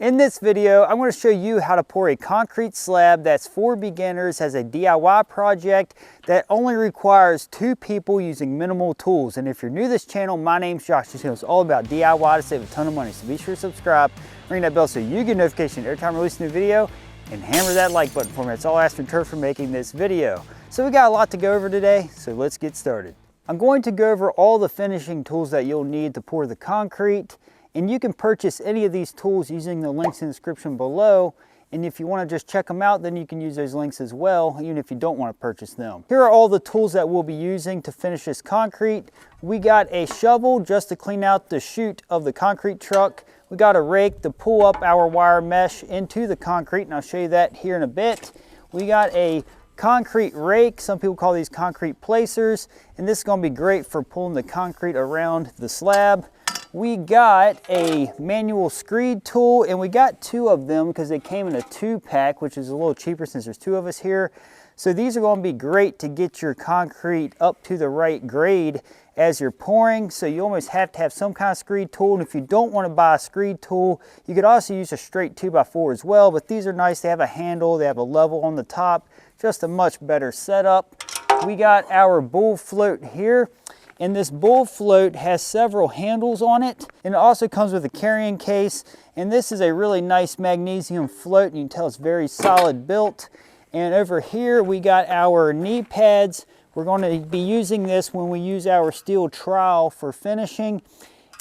In this video, I'm going to show you how to pour a concrete slab that's for beginners as a DIY project that only requires 2 people using minimal tools. And if you're new to this channel, my name's Josh. This channel is all about DIY to save a ton of money. So be sure to subscribe, ring that bell so you get notification every time I release a new video, and hammer that like button for me. That's all I ask in return for making this video. So we got a lot to go over today, so let's get started. I'm going to go over all the finishing tools that you'll need to pour the concrete. And you can purchase any of these tools using the links in the description below. And if you want to just check them out, then you can use those links as well, even if you don't want to purchase them. Here are all the tools that we'll be using to finish this concrete. We got a shovel just to clean out the chute of the concrete truck. We got a rake to pull up our wire mesh into the concrete, and I'll show you that here in a bit. We got a concrete rake, some people call these concrete placers, and this is going to be great for pulling the concrete around the slab. We got a manual screed tool, and we got 2 of them because they came in a 2-pack, which is a little cheaper since there's 2 of us here. So these are going to be great to get your concrete up to the right grade as you're pouring. So you almost have to have some kind of screed tool. And if you don't want to buy a screed tool, you could also use a straight 2x4 as well. But these are nice. They have a handle, they have a level on the top, just a much better setup. We got our bull float here. And this bull float has several handles on it, and it also comes with a carrying case. And this is a really nice magnesium float, and you can tell it's very solid built. And over here we got our knee pads. We're going to be using this when we use our steel trowel for finishing.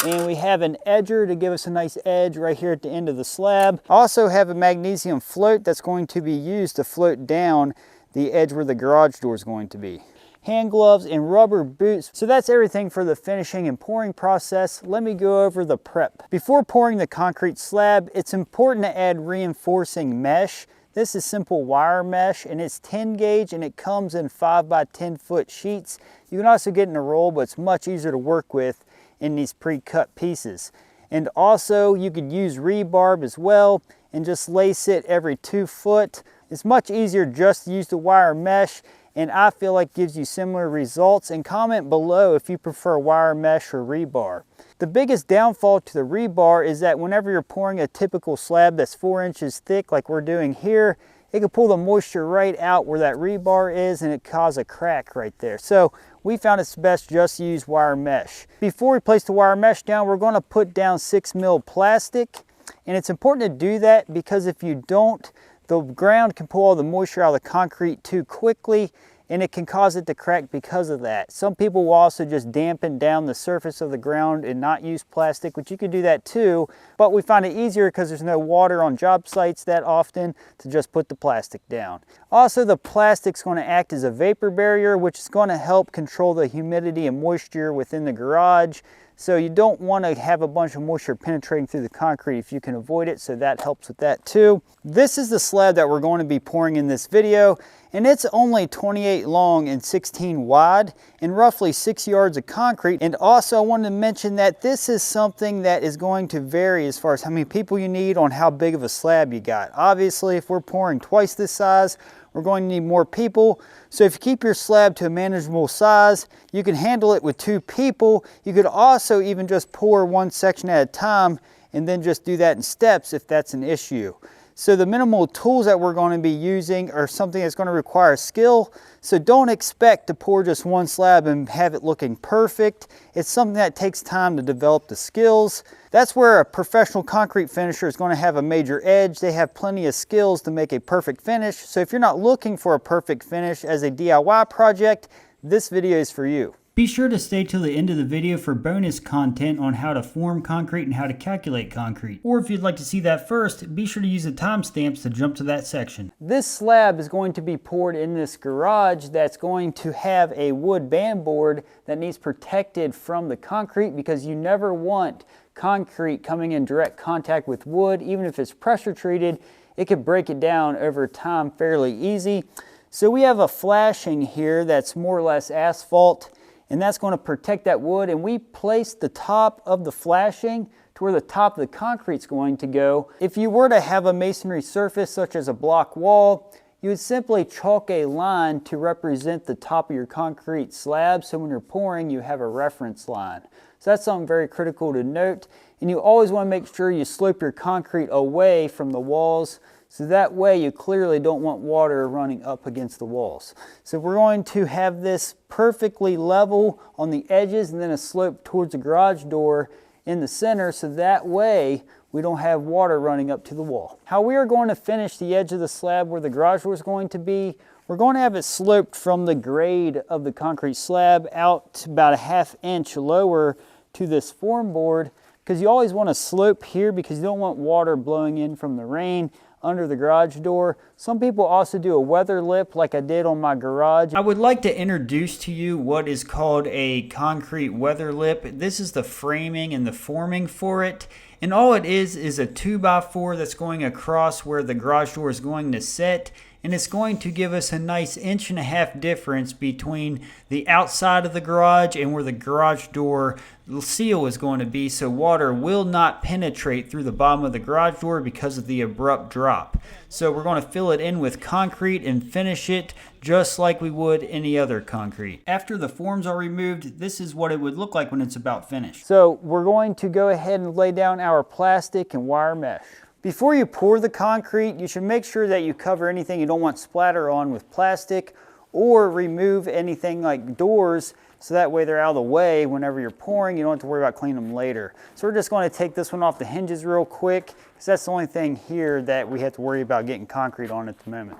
And we have an edger to give us a nice edge right here at the end of the slab. Also have a magnesium float that's going to be used to float down the edge where the garage door is going to be. Hand gloves and rubber boots. So that's everything for the finishing and pouring process. Let me go over the prep. Before pouring the concrete slab, it's important to add reinforcing mesh. This is simple wire mesh, and it's 10 gauge, and it comes in 5 by 10 foot sheets. You can also get in a roll, but it's much easier to work with in these pre-cut pieces. And also you could use rebarb as well and just lace it every 2 foot. It's much easier just to use the wire mesh, and I feel like gives you similar results. And comment below if you prefer wire mesh or rebar. The biggest downfall to the rebar is that whenever you're pouring a typical slab that's 4 inches thick like we're doing here, it can pull the moisture right out where that rebar is, and it cause a crack right there. So we found it's best just to use wire mesh. Before we place the wire mesh down, we're going to put down 6mm plastic, and it's important to do that because if you don't, the ground can pull all the moisture out of the concrete too quickly, and it can cause it to crack because of that. Some people will also just dampen down the surface of the ground and not use plastic, which you could do that too, but we find it easier because there's no water on job sites that often to just put the plastic down. Also, the plastic's going to act as a vapor barrier, which is going to help control the humidity and moisture within the garage. So you don't want to have a bunch of moisture penetrating through the concrete if you can avoid it, so that helps with that too. This is the slab that we're going to be pouring in this video, and it's only 28 long and 16 wide and roughly 6 yards of concrete. And also I wanted to mention that this is something that is going to vary as far as how many people you need on how big of a slab you got. Obviously, if we're pouring twice this size, we're going to need more people. So if you keep your slab to a manageable size, you can handle it with 2 people. You could also even just pour one section at a time and then just do that in steps if that's an issue. So the minimal tools that we're going to be using are something that's going to require skill. So don't expect to pour just one slab and have it looking perfect. It's something that takes time to develop the skills. That's where a professional concrete finisher is going to have a major edge. They have plenty of skills to make a perfect finish. So if you're not looking for a perfect finish as a DIY project, this video is for you. Be sure to stay till the end of the video for bonus content on how to form concrete and how to calculate concrete. Or if you'd like to see that first, be sure to use the timestamps to jump to that section. This slab is going to be poured in this garage that's going to have a wood band board that needs protected from the concrete, because you never want concrete coming in direct contact with wood. Even if it's pressure treated, it could break it down over time fairly easy. So we have a flashing here that's more or less asphalt, and that's going to protect that wood. And we place the top of the flashing to where the top of the concrete is going to go. If you were to have a masonry surface such as a block wall, you would simply chalk a line to represent the top of your concrete slab, so when you're pouring you have a reference line. So that's something very critical to note. And you always want to make sure you slope your concrete away from the walls, so that way you clearly don't want water running up against the walls. So we're going to have this perfectly level on the edges and then a slope towards the garage door in the center, so that way we don't have water running up to the wall. How we are going to finish the edge of the slab where the garage door is going to be, we're going to have it sloped from the grade of the concrete slab out about a ½ inch lower to this form board, because you always want to slope here because you don't want water blowing in from the rain under the garage door. Some people also do a weather lip like I did on my garage. I would like to introduce to you what is called a concrete weather lip. This is the framing and the forming for it. And all it is a 2x4 that's going across where the garage door is going to sit. And it's going to give us a nice 1.5 inch difference between the outside of the garage and where the garage door seal is going to be, so water will not penetrate through the bottom of the garage door because of the abrupt drop. So we're going to fill it in with concrete and finish it just like we would any other concrete. After the forms are removed, this is what it would look like when it's about finished. So we're going to go ahead and lay down our plastic and wire mesh. Before you pour the concrete, you should make sure that you cover anything you don't want splatter on with plastic, or remove anything like doors, so that way they're out of the way whenever you're pouring. You don't have to worry about cleaning them later. So we're just going to take this one off the hinges real quick, because that's the only thing here that we have to worry about getting concrete on at the moment.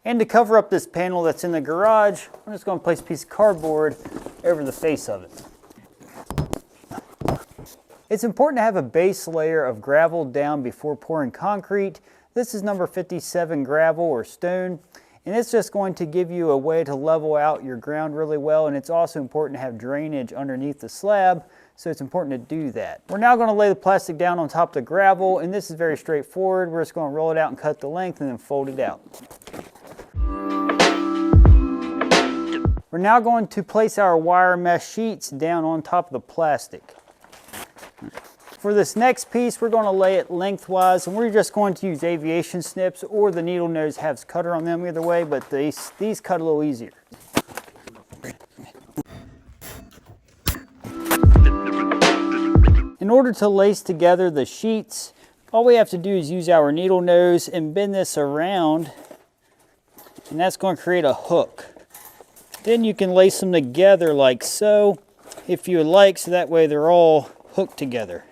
And to cover up this panel that's in the garage, I'm just going to place a piece of cardboard over the face of it. It's important to have a base layer of gravel down before pouring concrete. This is number 57 gravel or stone, and it's just going to give you a way to level out your ground really well, and it's also important to have drainage underneath the slab, so it's important to do that. We're now going to lay the plastic down on top of the gravel, and this is very straightforward. We're just going to roll it out and cut the length and then fold it out. We're now going to place our wire mesh sheets down on top of the plastic. For this next piece, we're going to lay it lengthwise, and we're just going to use aviation snips, or the needle nose has cutter on them either way, but these cut a little easier. In order to lace together the sheets, all we have to do is use our needle nose and bend this around, and that's going to create a hook. Then you can lace them together like so, if you would like, so that way they're all hooked together.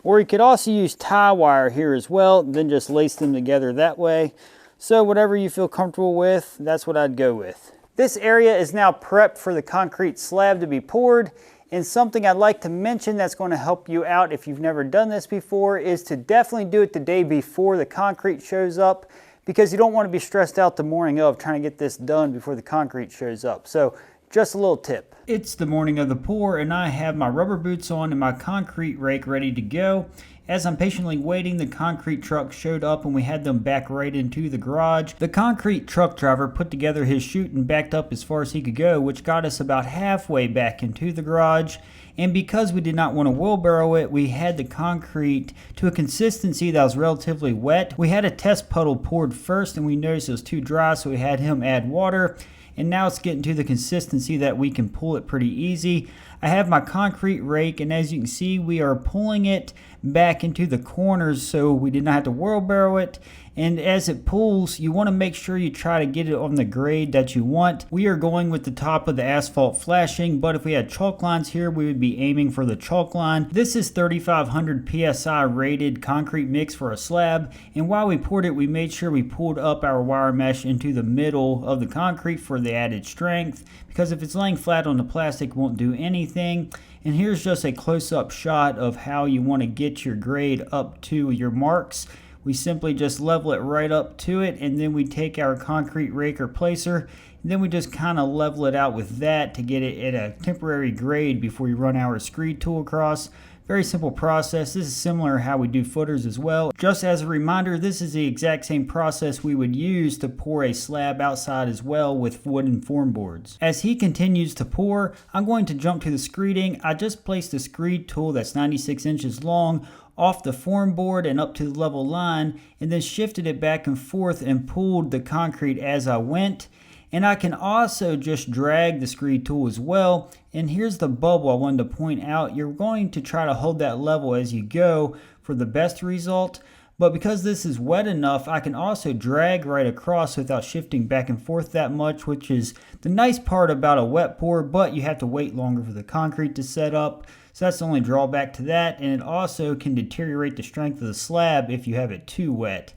Or you could also use tie wire here as well, then just lace them together that way. So whatever you feel comfortable with, that's what I'd go with. This area is now prepped for the concrete slab to be poured. And something I'd like to mention that's going to help you out if you've never done this before is to definitely do it the day before the concrete shows up, because you don't want to be stressed out the morning of trying to get this done before the concrete shows up. So just a little tip. It's the morning of the pour, and I have my rubber boots on and my concrete rake ready to go. As I'm patiently waiting, the concrete truck showed up and we had them back right into the garage. The concrete truck driver put together his chute and backed up as far as he could go, which got us about halfway back into the garage. And because we did not want to wheelbarrow it, we had the concrete to a consistency that was relatively wet. We had a test puddle poured first, and we noticed it was too dry, so we had him add water. And now it's getting to the consistency that we can pull it pretty easy. I have my concrete rake, and as you can see, we are pulling it back into the corners so we did not have to wheelbarrow it. And as it pulls, you want to make sure you try to get it on the grade that you want. We are going with the top of the asphalt flashing, but if we had chalk lines here, we would be aiming for the chalk line. This is 3,500 PSI rated concrete mix for a slab, and while we poured it, we made sure we pulled up our wire mesh into the middle of the concrete for the added strength, because if it's laying flat on the plastic, it won't do anything. And here's just a close-up shot of how you want to get your grade up to your marks. We simply just level it right up to it, and then we take our concrete rake or placer And then we just kind of level it out with that to get it at a temporary grade before we run our screed tool across. Very simple process. This is similar to how we do footers as well. Just as a reminder, this is the exact same process we would use to pour a slab outside as well with wooden form boards. As he continues to pour, I'm going to jump to the screeding. I just placed a screed tool that's 96 inches long off the form board and up to the level line, and then shifted it back and forth and pulled the concrete as I went. And I can also just drag the screed tool as well. And here's the bubble I wanted to point out. You're going to try to hold that level as you go for the best result. But because this is wet enough, I can also drag right across without shifting back and forth that much, which is the nice part about a wet pour, but you have to wait longer for the concrete to set up. So that's the only drawback to that. And it also can deteriorate the strength of the slab if you have it too wet.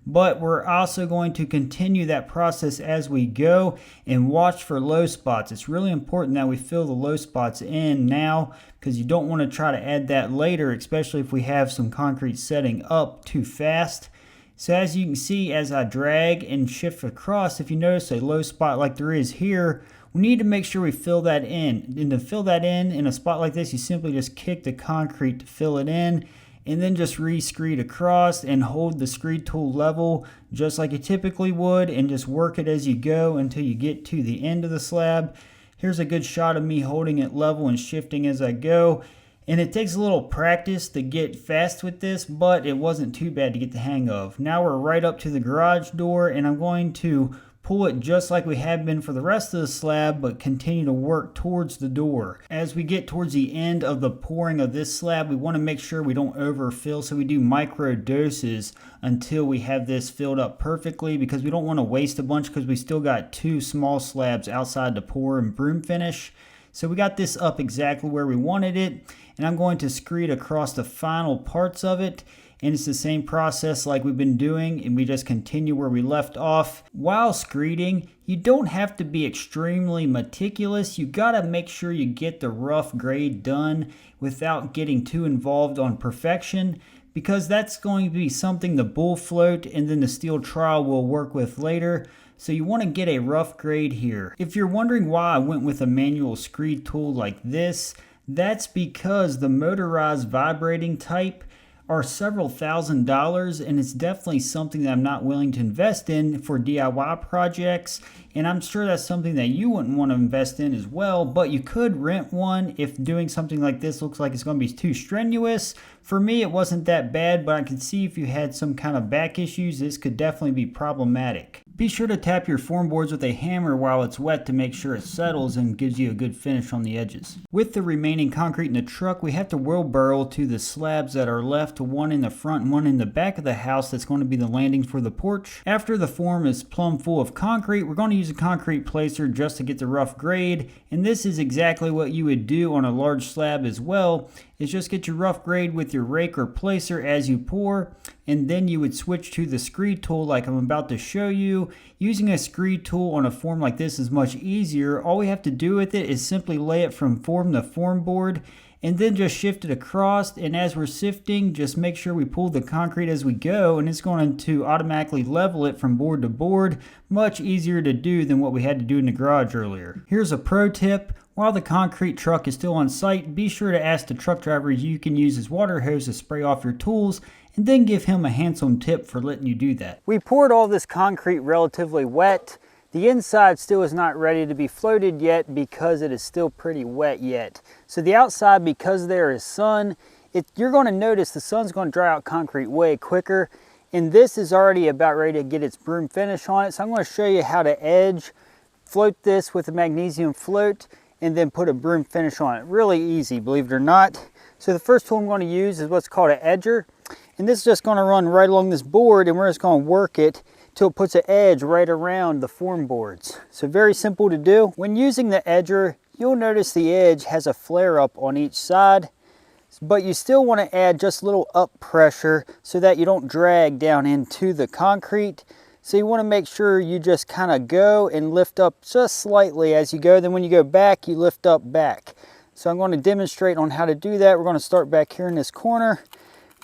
But we're also going to continue that process as we go and watch for low spots. It's really important that we fill the low spots in now, because you don't want to try to add that later, especially if we have some concrete setting up too fast. So as you can see, as I drag and shift across, if you notice a low spot like there is here, we need to make sure we fill that in. And to fill that in a spot like this, you simply just kick the concrete to fill it in, and then just re-screed across and hold the screed tool level just like you typically would, and just work it as you go until you get to the end of the slab. Here's a good shot of me holding it level and shifting as I go. And it takes a little practice to get fast with this, but it wasn't too bad to get the hang of. Now we're right up to the garage door, and I'm going to pull it just like we have been for the rest of the slab, but continue to work towards the door. As we get towards the end of the pouring of this slab, we want to make sure we don't overfill, so we do micro doses until we have this filled up perfectly, because we don't want to waste a bunch, because we still got 2 small slabs outside to pour and broom finish. So we got this up exactly where we wanted it, and I'm going to screed across the final parts of it. And it's the same process like we've been doing, and we just continue where we left off. While screeding, you don't have to be extremely meticulous. You gotta make sure you get the rough grade done without getting too involved on perfection, because that's going to be something the bull float and then the steel trowel will work with later. So you want to get a rough grade here. If you're wondering why I went with a manual screed tool like this, that's because the motorized vibrating type are several $1,000s, and it's definitely something that I'm not willing to invest in for DIY projects. And I'm sure that's something that you wouldn't want to invest in as well, but you could rent one if doing something like this looks like it's going to be too strenuous. For me, it wasn't that bad, but I can see if you had some kind of back issues, this could definitely be problematic. Be sure to tap your form boards with a hammer while it's wet to make sure it settles and gives you a good finish on the edges. With the remaining concrete in the truck, we have to wheelbarrow to the slabs that are left, one in the front and one in the back of the house that's going to be the landing for the porch. After the form is plumb full of concrete, we're going to use a concrete placer just to get the rough grade, and this is exactly what you would do on a large slab as well, is just get your rough grade with your rake or placer as you pour, and then you would switch to the screed tool like I'm about to show you. Using a screed tool on a form like this is much easier. All we have to do with it is simply lay it from form to form board, and then just shift it across, and as we're sifting, just make sure we pull the concrete as we go, and it's going to automatically level it from board to board. Much easier to do than what we had to do in the garage earlier. Here's a pro tip. While the concrete truck is still on site, be sure to ask the truck driver if you can use his water hose to spray off your tools, and then give him a handsome tip for letting you do that. We poured all this concrete relatively wet. The inside still is not ready to be floated yet because it is still pretty wet yet. So the outside, because there is sun, you're going to notice the sun's going to dry out concrete way quicker. And this is already about ready to get its broom finish on it. So I'm going to show you how to edge, float this with a magnesium float, and then put a broom finish on it. Really easy, believe it or not. So the first tool I'm going to use is what's called an edger. And this is just going to run right along this board, and we're just going to work it till it puts an edge right around the form boards. So very simple to do. When using the edger, you'll notice the edge has a flare up on each side, but you still want to add just a little up pressure so that you don't drag down into the concrete. So you want to make sure you just kind of go and lift up just slightly as you go. Then when you go back, you lift up back. So I'm going to demonstrate on how to do that. We're going to start back here in this corner,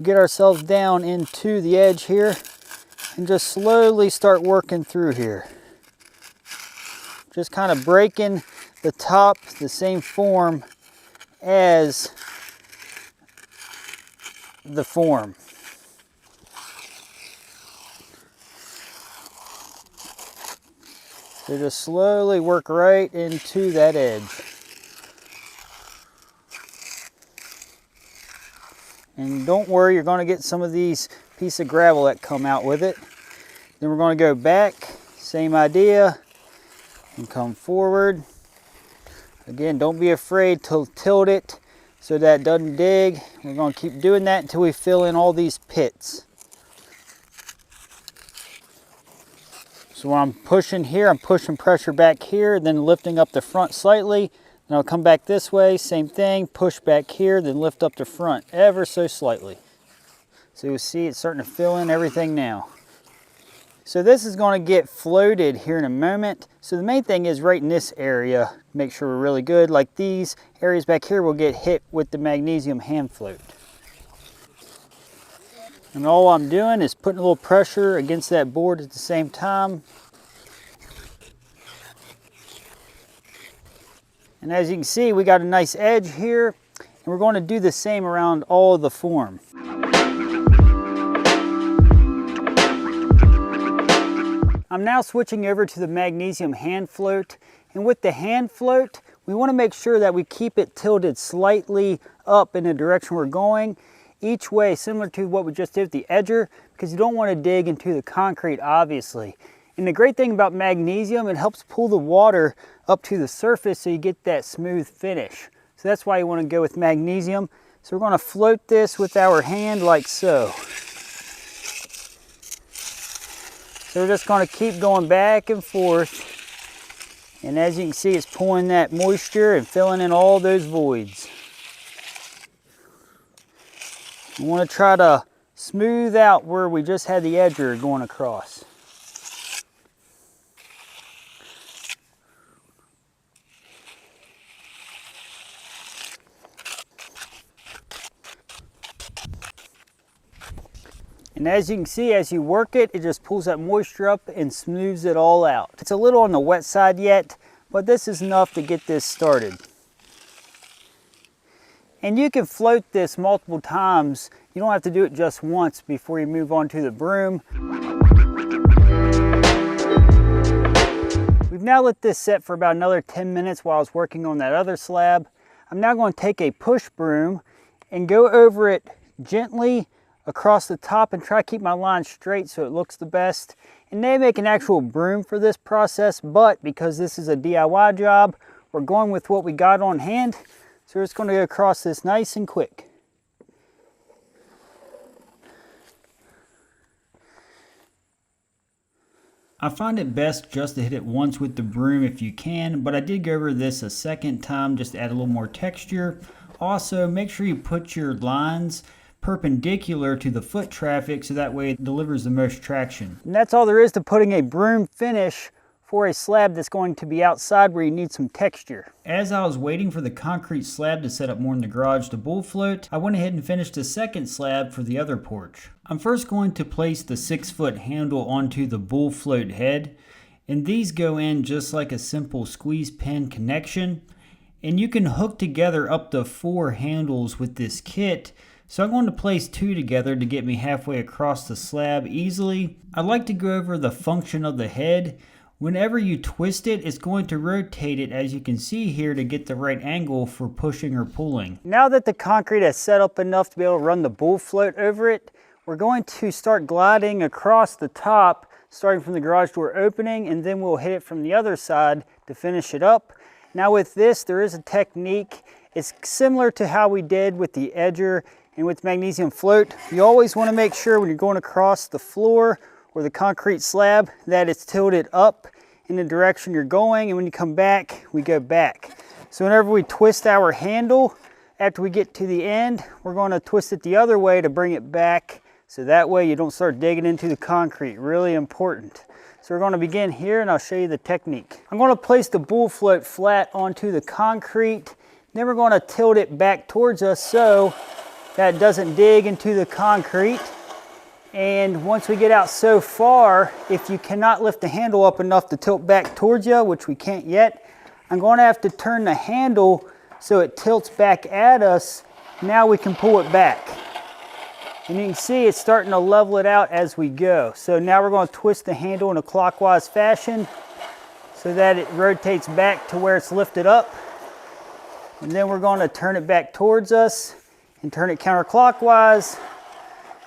get ourselves down into the edge here, and just slowly start working through here. just kind of breaking the top the same form as the form. So just slowly work right into that edge. And don't worry, you're going to get some of these pieces of gravel that come out with it. Then we're going to go back, same idea, and come forward. Again, don't be afraid to tilt it so that it doesn't dig. We're going to keep doing that until we fill in all these pits. So when I'm pushing here, I'm pushing pressure back here, then lifting up the front slightly. Then I'll come back this way, same thing, push back here, then lift up the front ever so slightly. So you'll see it's starting to fill in everything now. So this is going to get floated here in a moment. So the main thing is right in this area, make sure we're really good. Like these areas back here will get hit with the magnesium hand float. And all I'm doing is putting a little pressure against that board at the same time. And as you can see, we got a nice edge here, and we're going to do the same around all of the form. I'm now switching over to the magnesium hand float, and with the hand float, we want to make sure that we keep it tilted slightly up in the direction we're going, each way, similar to what we just did with the edger, because you don't want to dig into the concrete, obviously. And the great thing about magnesium, it helps pull the water up to the surface so you get that smooth finish. So that's why you want to go with magnesium. So we're going to float this with our hand like so. So we're just going to keep going back and forth. And as you can see, it's pulling that moisture and filling in all those voids. You want to try to smooth out where we just had the edger going across. And as you can see, as you work it, it just pulls that moisture up and smooths it all out. It's a little on the wet side yet, but this is enough to get this started. And you can float this multiple times. You don't have to do it just once before you move on to the broom. We've now let this set for about another 10 minutes while I was working on that other slab. I'm now going to take a push broom and go over it gently across the top and try to keep my line straight so it looks the best. And they make an actual broom for this process, but because this is a DIY job, we're going with what we got on hand. So we're just going to go across this nice and quick. I find it best just to hit it once with the broom if you can, but I did go over this a second time just to add a little more texture. Also, make sure you put your lines perpendicular to the foot traffic so that way it delivers the most traction. And that's all there is to putting a broom finish for a slab that's going to be outside where you need some texture. As I was waiting for the concrete slab to set up more in the garage to bull float, I went ahead and finished the second slab for the other porch. I'm first going to place the 6-foot handle onto the bull float head, and these go in just like a simple squeeze pin connection. And you can hook together up to 4 handles with this kit. So I'm going to place 2 together to get me halfway across the slab easily. I like to go over the function of the head. Whenever you twist it, it's going to rotate it, as you can see here, to get the right angle for pushing or pulling. Now that the concrete has set up enough to be able to run the bull float over it, we're going to start gliding across the top, starting from the garage door opening, and then we'll hit it from the other side to finish it up. Now with this, there is a technique. It's similar to how we did with the edger and with magnesium float. You always want to make sure when you're going across the floor or the concrete slab that it's tilted up in the direction you're going, and when you come back, we go back. So whenever we twist our handle, after we get to the end, we're going to twist it the other way to bring it back, so that way you don't start digging into the concrete. Really important. So we're going to begin here, and I'll show you the technique. I'm going to place the bull float flat onto the concrete. Then we're going to tilt it back towards us so that it doesn't dig into the concrete. And once we get out so far, if you cannot lift the handle up enough to tilt back towards you, which we can't yet, I'm going to have to turn the handle so it tilts back at us. Now we can pull it back. And you can see it's starting to level it out as we go. So now we're going to twist the handle in a clockwise fashion so that it rotates back to where it's lifted up. And then we're going to turn it back towards us and turn it counterclockwise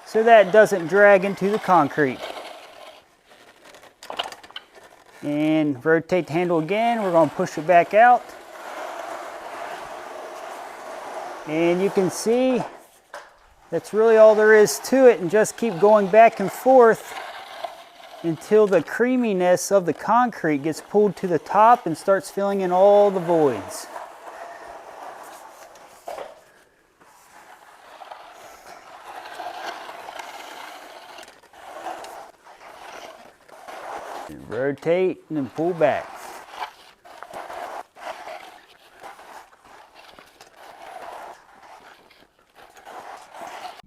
so that it doesn't drag into the concrete. And rotate the handle again. We're going to push it back out. And you can see that's really all there is to it, and just keep going back and forth until the creaminess of the concrete gets pulled to the top and starts filling in all the voids. And rotate and then pull back.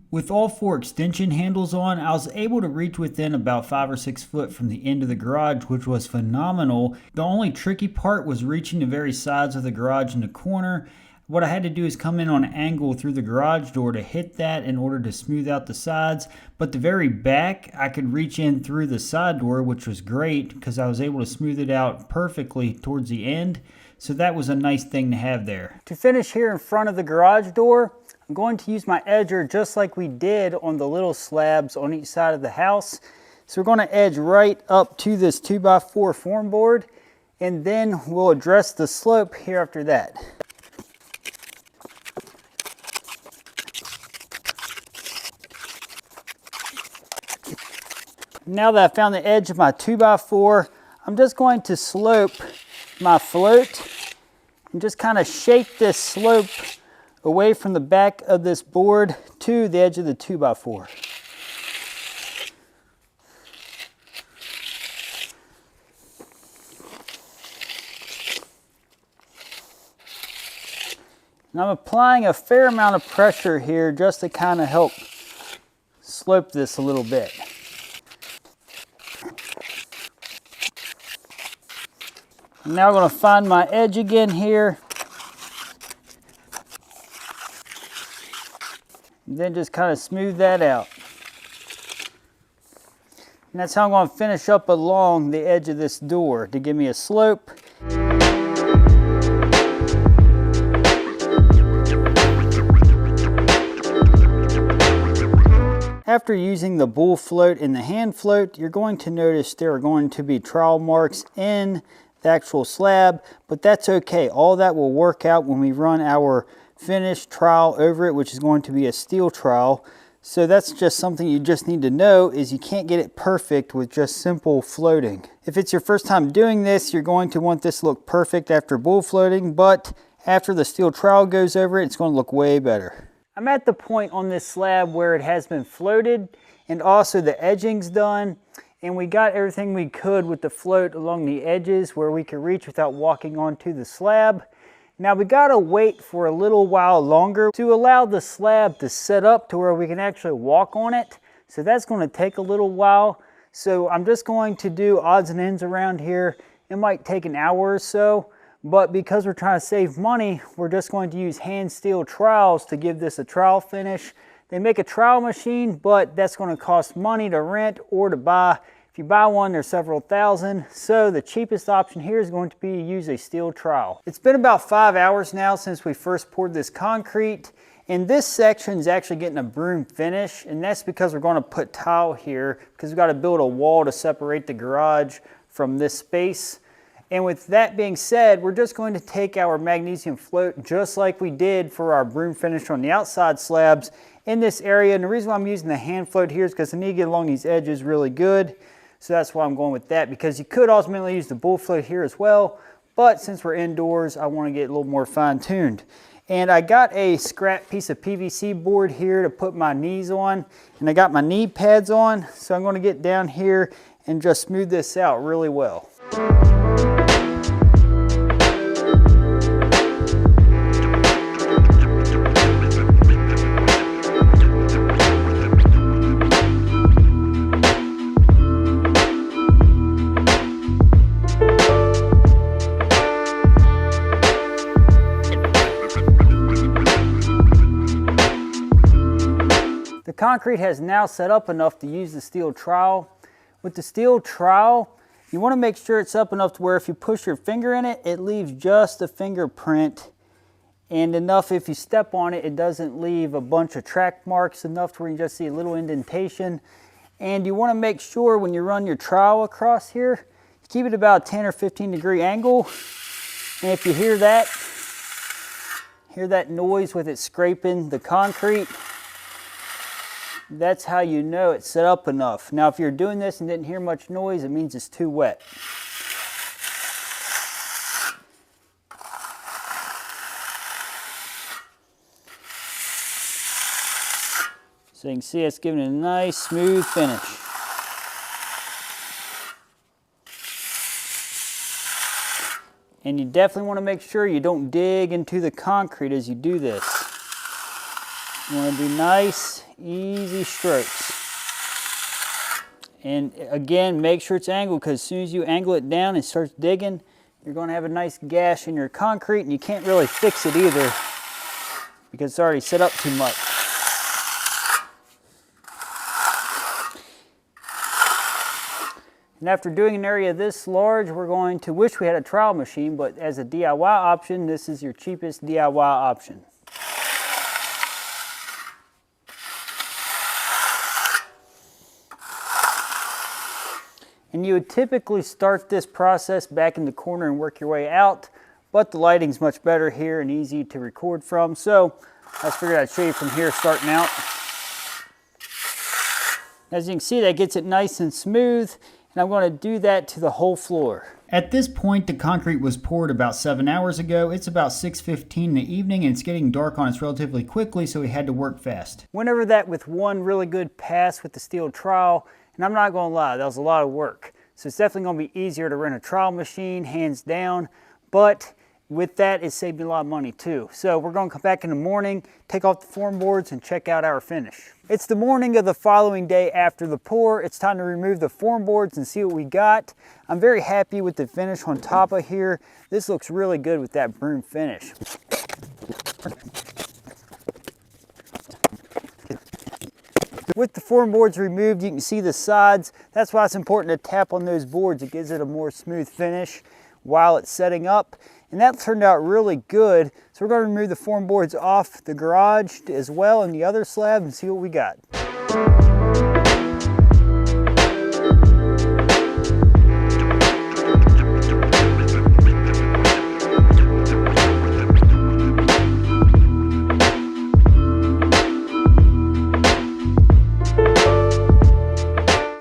With all 4 extension handles on, I was able to reach within about 5 or 6 foot from the end of the garage, which was phenomenal. The only tricky part was reaching the very sides of the garage in the corner. What I had to do is come in on an angle through the garage door to hit that in order to smooth out the sides. But the very back, I could reach in through the side door, which was great because I was able to smooth it out perfectly towards the end. So that was a nice thing to have there. To finish here in front of the garage door, I'm going to use my edger just like we did on the little slabs on each side of the house. So we're going to edge right up to this 2x4 form board, and then we'll address the slope here after that. Now that I found the edge of my 2x4, I'm just going to slope my float and just kind of shake this slope away from the back of this board to the edge of the 2x4. And I'm applying a fair amount of pressure here just to kind of help slope this a little bit. Now I'm going to find my edge again here. And then just kind of smooth that out. And that's how I'm going to finish up along the edge of this door to give me a slope. After using the bull float and the hand float, you're going to notice there are going to be trowel marks in the actual slab, but that's okay. All that will work out when we run our finished trowel over it, which is going to be a steel trowel. So that's just something you just need to know, is you can't get it perfect with just simple floating. If it's your first time doing this, you're going to want this to look perfect after bull floating, but after the steel trowel goes over it, it's going to look way better. I'm at the point on this slab where it has been floated and also the edging's done, and we got everything we could with the float along the edges where we could reach without walking onto the slab. Now we gotta wait for a little while longer to allow the slab to set up to where we can actually walk on it. So that's gonna take a little while. So I'm just going to do odds and ends around here. It might take an hour or so, but because we're trying to save money, we're just going to use hand steel trowels to give this a trowel finish. They make a trowel machine, but that's gonna cost money to rent or to buy. If you buy one, they're several thousand. So the cheapest option here is going to be to use a steel trowel. It's been about 5 hours now since we first poured this concrete, and this section is actually getting a broom finish, and that's because we're going to put tile here because we've got to build a wall to separate the garage from this space. And with that being said, we're just going to take our magnesium float just like we did for our broom finish on the outside slabs in this area. And the reason why I'm using the hand float here is because I need to get along these edges really good. So that's why I'm going with that, because you could ultimately use the bull float here as well. But since we're indoors, I want to get a little more fine-tuned. And I got a scrap piece of PVC board here to put my knees on. And I got my knee pads on. So I'm going to get down here and just smooth this out really well. concrete has now set up enough to use the steel trowel. With the steel trowel, you want to make sure it's up enough to where if you push your finger in it, it leaves just a fingerprint, and enough if you step on it, it doesn't leave a bunch of track marks, enough to where you just see a little indentation. And you want to make sure when you run your trowel across here, you keep it about a 10 or 15 degree angle. And if you hear that noise with it scraping the concrete, that's how you know it's set up enough. Now, if you're doing this and didn't hear much noise, it means it's too wet. So you can see it's giving it a nice smooth finish. And you definitely want to make sure you don't dig into the concrete as you do this. You want to do nice, easy strokes. And again, make sure it's angled, because as soon as you angle it down and starts digging, you're going to have a nice gash in your concrete, and you can't really fix it either because it's already set up too much. And after doing an area this large, we're going to wish we had a trowel machine, but as a DIY option, this is your cheapest DIY option. And you would typically start this process back in the corner and work your way out, but the lighting's much better here and easy to record from, so I just figured I'd show you from here starting out. As you can see, that gets it nice and smooth, and I'm going to do that to the whole floor. At this point, the concrete was poured about 7 hours ago. It's about 6:15 in the evening, and it's getting dark on us relatively quickly, so we had to work fast. Went over that with one really good pass with the steel trowel, and I'm not going to lie, that was a lot of work. So it's definitely going to be easier to rent a trowel machine, hands down, but with that, it saved me a lot of money too. So we're going to come back in the morning, take off the form boards, and check out our finish. It's the morning of the following day after the pour. It's time to remove the form boards and see what we got. I'm very happy with the finish on top of here. This looks really good with that broom finish. With the form boards removed, you can see the sides. That's why it's important to tap on those boards. It gives it a more smooth finish while it's setting up. And that turned out really good. So we're going to remove the form boards off the garage as well and the other slab and see what we got.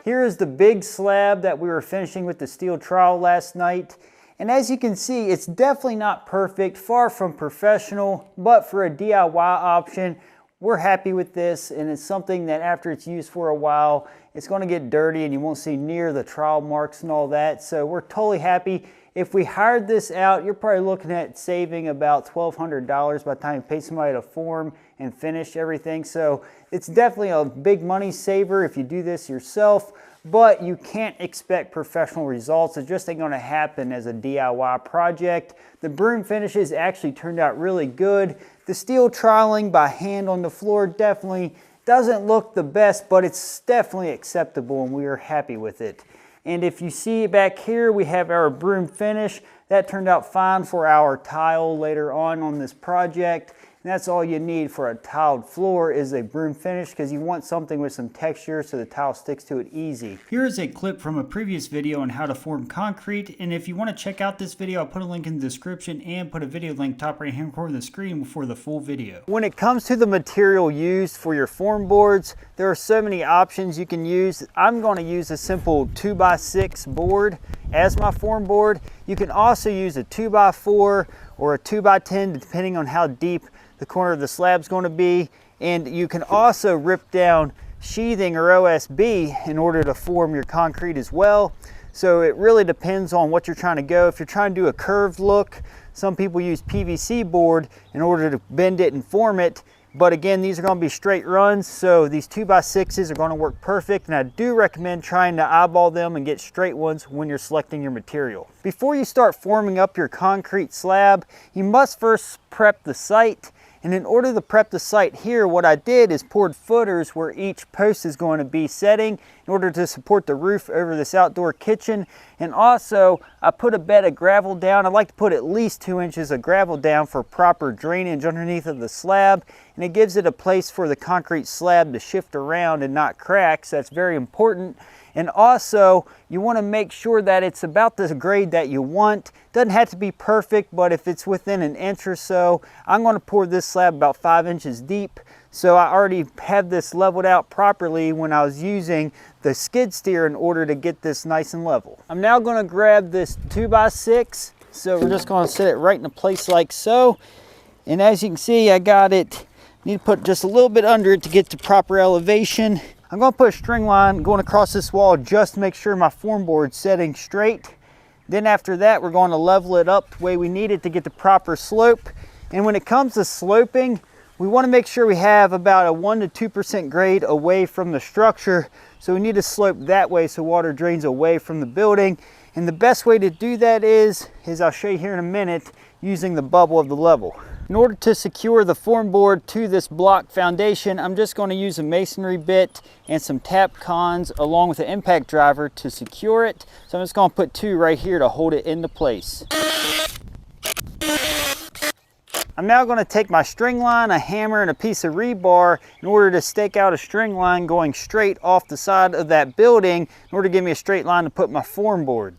Here is the big slab that we were finishing with the steel trowel last night. And as you can see, it's definitely not perfect, far from professional, but for a DIY option, we're happy with this, and it's something that after it's used for a while, it's going to get dirty and you won't see near the trowel marks and all that. So we're totally happy. If we hired this out, you're probably looking at saving about $1,200 by the time you pay somebody to form and finish everything. So it's definitely a big money saver if you do this yourself. But you can't expect professional results. It just ain't going to happen as a DIY project. The broom finishes actually turned out really good. The steel troweling by hand on the floor definitely doesn't look the best, but it's definitely acceptable and we are happy with it. And if you see back here, we have our broom finish. That turned out fine for our tile later on this project. And that's all you need for a tiled floor is a broom finish, because you want something with some texture so the tile sticks to it easy. Here is a clip from a previous video on how to form concrete, and if you want to check out this video, I'll put a link in the description and put a video link top right hand corner of the screen for the full video. When it comes to the material used for your form boards, there are so many options you can use. I'm going to use a simple 2x6 board as my form board. You can also use a 2x4 or a 2x10 depending on how deep the corner of the slab is going to be, and you can also rip down sheathing or OSB in order to form your concrete as well. So it really depends on what you're trying to go. If you're trying to do a curved look, some people use PVC board in order to bend it and form it, but again, these are going to be straight runs, so these 2x6s are going to work perfect, and I do recommend trying to eyeball them and get straight ones when you're selecting your material. Before you start forming up your concrete slab, you must first prep the site. And in order to prep the site here, what I did is poured footers where each post is going to be setting in order to support the roof over this outdoor kitchen. And also I put a bed of gravel down. I like to put at least 2 inches of gravel down for proper drainage underneath of the slab. And it gives it a place for the concrete slab to shift around and not crack. So that's very important. And also, you want to make sure that it's about the grade that you want. Doesn't have to be perfect, but if it's within an inch or so, I'm going to pour this slab about 5 inches deep. So I already have this leveled out properly when I was using the skid steer in order to get this nice and level. I'm now going to grab this 2x6. So we're just going to set it right in a place like so. And as you can see, I got it. Need to put just a little bit under it to get to proper elevation. I'm going to put a string line going across this wall just to make sure my form board's setting straight. Then after that, we're going to level it up the way we need it to get the proper slope. And when it comes to sloping, we want to make sure we have about a 1 to 2% grade away from the structure. So we need to slope that way so water drains away from the building. And the best way to do that is I'll show you here in a minute, using the bubble of the level. In order to secure the form board to this block foundation, I'm just going to use a masonry bit and some tap cons along with an impact driver to secure it. So I'm just going to put 2 right here to hold it into place. I'm now going to take my string line, a hammer, and a piece of rebar in order to stake out a string line going straight off the side of that building in order to give me a straight line to put my form board.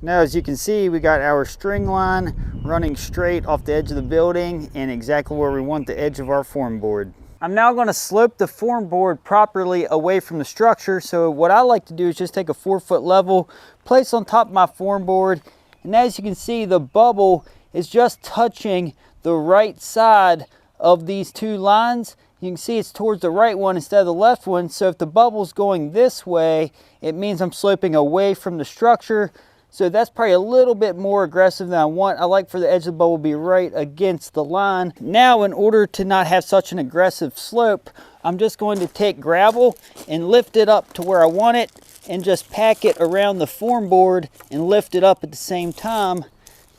Now, as you can see, we got our string line running straight off the edge of the building and exactly where we want the edge of our form board. I'm now going to slope the form board properly away from the structure. So what I like to do is just take a 4-foot level, place on top of my form board, and as you can see, the bubble is just touching the right side of these 2 lines. You can see it's towards the right one instead of the left one. So if the bubble's going this way, it means I'm sloping away from the structure. So that's probably a little bit more aggressive than I want. I like for the edge of the bubble to be right against the line. Now, in order to not have such an aggressive slope, I'm just going to take gravel and lift it up to where I want it and just pack it around the form board and lift it up at the same time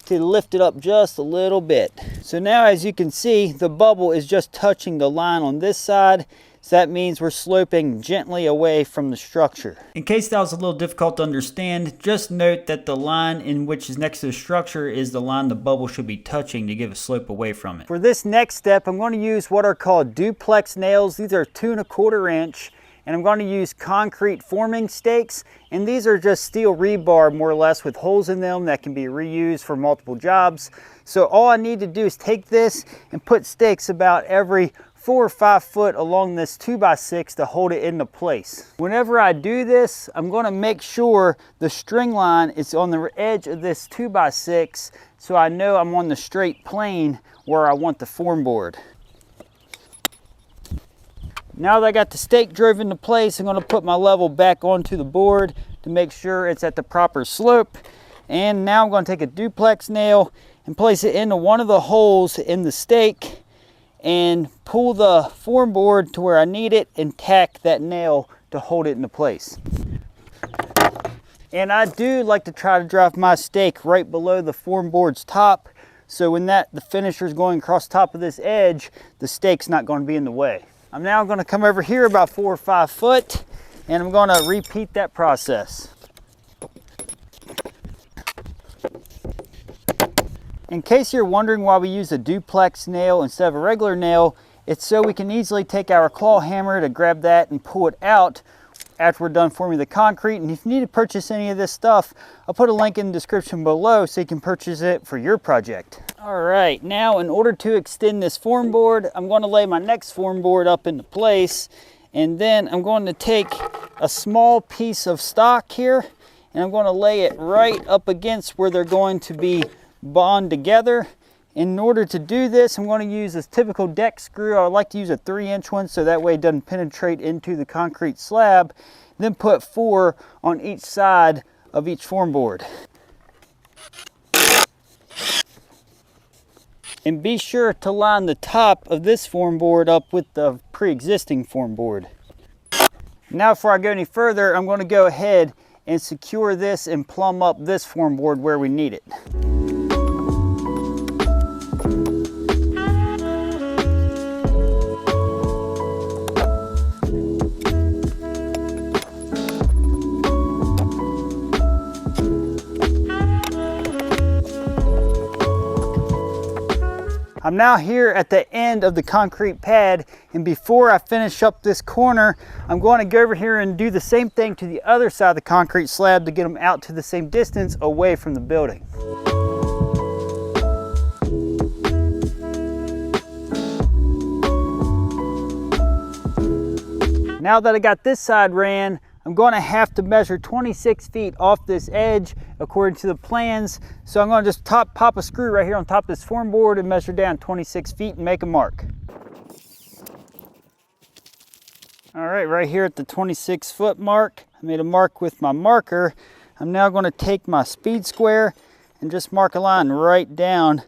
to lift it up just a little bit. So now, as you can see, the bubble is just touching the line on this side. So that means we're sloping gently away from the structure. In case that was a little difficult to understand, just note that the line in which is next to the structure is the line the bubble should be touching to give a slope away from it. For this next step, I'm going to use what are called duplex nails. These are 2 1/4 inch. And I'm going to use concrete forming stakes. And these are just steel rebar, more or less, with holes in them that can be reused for multiple jobs. So all I need to do is take this and put stakes about every 4 or 5 foot along this 2x6 to hold it into place. Whenever I do this, I'm going to make sure the string line is on the edge of this 2x6 so I know I'm on the straight plane where I want the form board. Now that I got the stake driven into place, I'm going to put my level back onto the board to make sure it's at the proper slope. And now I'm going to take a duplex nail and place it into one of the holes in the stake and pull the form board to where I need it and tack that nail to hold it into place. And I do like to try to drive my stake right below the form board's top, so when the finisher is going across top of this edge, the stake's not going to be in the way. I'm now going to come over here about 4 or 5 foot, and I'm going to repeat that process. In case you're wondering why we use a duplex nail instead of a regular nail, it's so we can easily take our claw hammer to grab that and pull it out after we're done forming the concrete. And if you need to purchase any of this stuff, I'll put a link in the description below so you can purchase it for your project. All right, now in order to extend this form board, I'm going to lay my next form board up into place, and then I'm going to take a small piece of stock here and I'm going to lay it right up against where they're going to be bond together. In order to do this, I'm going to use this typical deck screw. I like to use a 3-inch one so that way it doesn't penetrate into the concrete slab. Then put 4 on each side of each form board. And be sure to line the top of this form board up with the pre-existing form board. Now, before I go any further, I'm going to go ahead and secure this and plumb up this form board where we need it. I'm now here at the end of the concrete pad, and before I finish up this corner, I'm going to go over here and do the same thing to the other side of the concrete slab to get them out to the same distance away from the building. Now that I got this side ran, I'm going to have to measure 26 feet off this edge according to the plans. So I'm going to just pop a screw right here on top of this form board and measure down 26 feet and make a mark. All right here at the 26 foot mark, I made a mark with my marker. I'm now going to take my speed square and just mark a line right down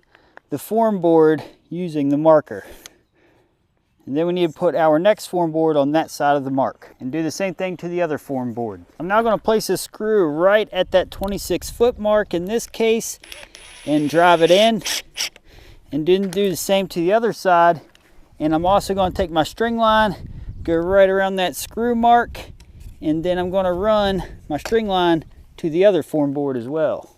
the form board using the marker. And then we need to put our next form board on that side of the mark and do the same thing to the other form board. I'm now going to place a screw right at that 26 foot mark in this case and drive it in, and then do the same to the other side. And I'm also going to take my string line, go right around that screw mark, and then I'm going to run my string line to the other form board as well.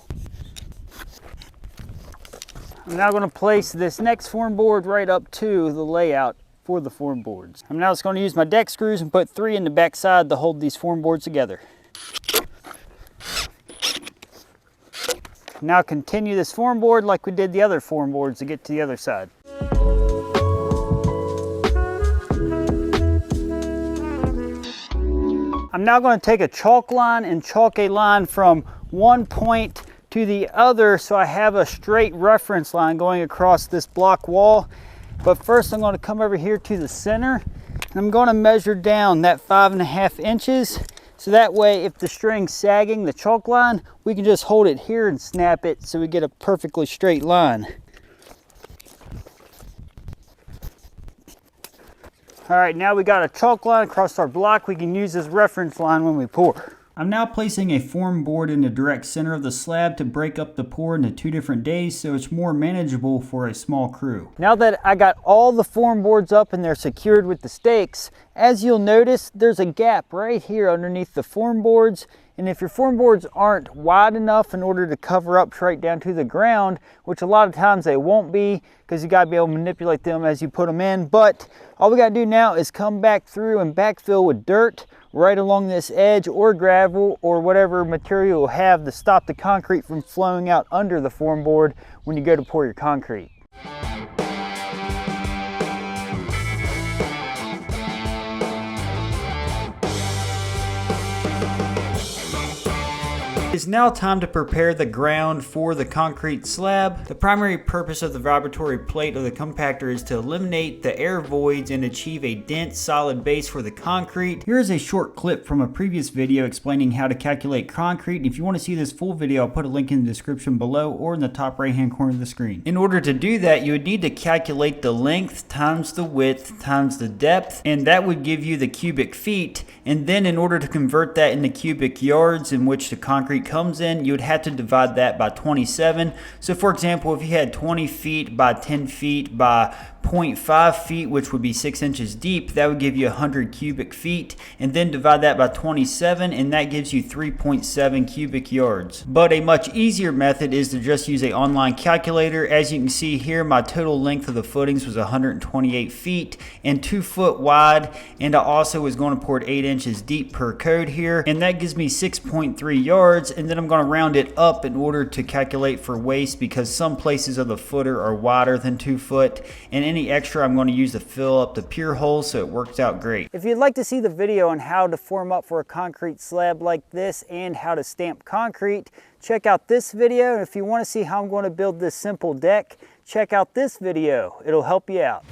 I'm now going to place this next form board right up to the layout for the form boards. I'm now just going to use my deck screws and put 3 in the back side to hold these form boards together. Now continue this form board like we did the other form boards to get to the other side. I'm now going to take a chalk line and chalk a line from one point to the other so I have a straight reference line going across this block wall. But first I'm going to come over here to the center, and I'm going to measure down that 5.5 inches. So that way if the string's sagging the chalk line, we can just hold it here and snap it so we get a perfectly straight line. All right, now we got a chalk line across our block. We can use this reference line when we pour. I'm now placing a form board in the direct center of the slab to break up the pour into 2 different days so it's more manageable for a small crew. Now that I got all the form boards up and they're secured with the stakes, as you'll notice, there's a gap right here underneath the form boards. And if your form boards aren't wide enough in order to cover up straight down to the ground, which a lot of times they won't be because you got to be able to manipulate them as you put them in. But all we got to do now is come back through and backfill with dirt right along this edge, or gravel, or whatever material you'll have to stop the concrete from flowing out under the form board when you go to pour your concrete. It's now time to prepare the ground for the concrete slab. The primary purpose of the vibratory plate of the compactor is to eliminate the air voids and achieve a dense, solid base for the concrete. Here is a short clip from a previous video explaining how to calculate concrete. If you want to see this full video, I'll put a link in the description below or in the top right hand corner of the screen. In order to do that, you would need to calculate the length times the width times the depth, and that would give you the cubic feet. And then in order to convert that into cubic yards in which the concrete comes in, you would have to divide that by 27. So for example, if you had 20 feet by 10 feet by 0.5 feet, which would be 6 inches deep, that would give you 100 cubic feet, and then divide that by 27, and that gives you 3.7 cubic yards. But a much easier method is to just use an online calculator. As you can see here, my total length of the footings was 128 feet and 2 foot wide, and I also was going to pour it 8 inches deep per code here, and that gives me 6.3 yards. And then I'm going to round it up in order to calculate for waste, because some places of the footer are wider than 2 foot, and any extra I'm going to use to fill up the pier holes, so it works out great. If you'd like to see the video on how to form up for a concrete slab like this and how to stamp concrete, check out this video. And if you want to see how I'm going to build this simple deck, check out this video. It'll help you out.